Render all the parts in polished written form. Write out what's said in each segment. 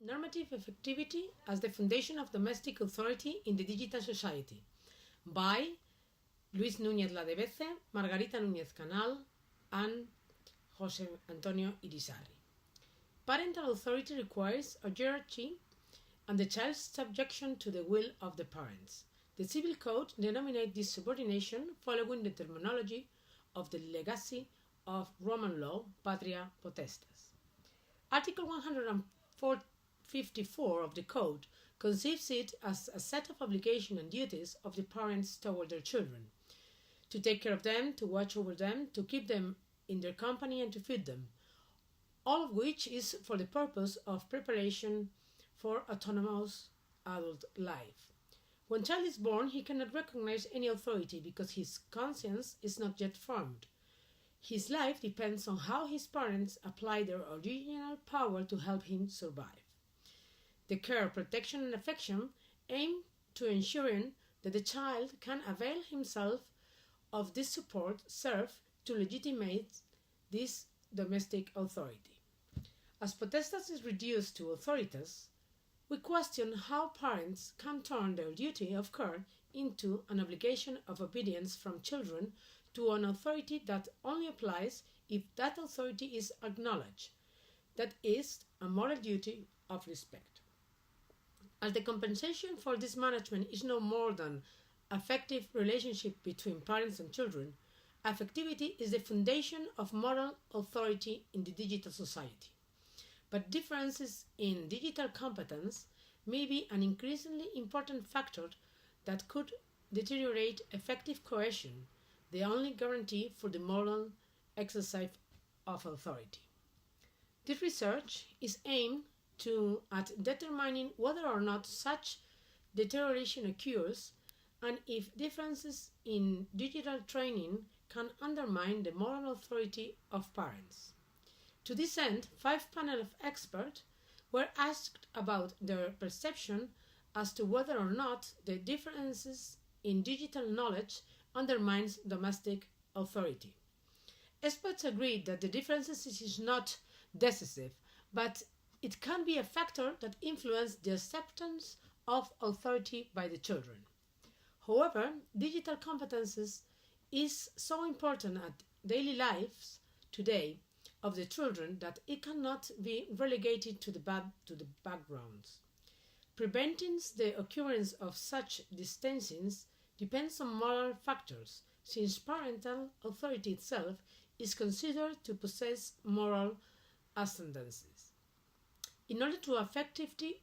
Normative Affectivity as the Foundation of Domestic Authority in the Digital Society by Núñez-Ladevéze, Margarita Núñez Canal, and José Antonio Irisarri. Parental authority requires a hierarchy and the child's subjection to the will of the parents. The Civil Code denominates this subordination following the terminology of the legacy of Roman law, Patria Potestas. Article 154 of the Code conceives it as a set of obligations and duties of the parents toward their children, to take care of them, to watch over them, to keep them in their company and to feed them, all of which is for the purpose of preparation for autonomous adult life. When a child is born, he cannot recognize any authority because his conscience is not yet formed. His life depends on how his parents apply their original power to help him survive. The care, protection, and affection aim to ensuring that the child can avail himself of this support serve to legitimate this domestic authority. As potestas is reduced to authoritas, we question how parents can turn their duty of care into an obligation of obedience from children to an authority that only applies if that authority is acknowledged. That is a moral duty of respect. As the compensation for this management is no more than affective relationship between parents and children, affectivity is the foundation of moral authority in the digital society. But differences in digital competence may be an increasingly important factor that could deteriorate effective cohesion, the only guarantee for the moral exercise of authority. This research is aimed at determining whether or not such deterioration occurs and if differences in digital training can undermine the moral authority of parents. To this end, 5 panel of experts were asked about their perception as to whether or not the differences in digital knowledge undermines domestic authority. Experts agreed that the differences is not decisive, but it can be a factor that influences the acceptance of authority by the children. However, digital competences is so important at daily lives today of the children that it cannot be relegated to the backgrounds. Preventing the occurrence of such distancings depends on moral factors, since parental authority itself is considered to possess moral ascendancies. In order to effectively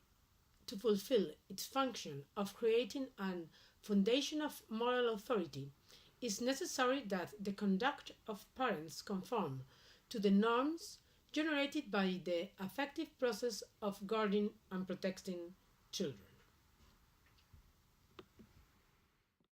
to fulfill its function of creating a foundation of moral authority, it is necessary that the conduct of parents conform to the norms generated by the affective process of guarding and protecting children.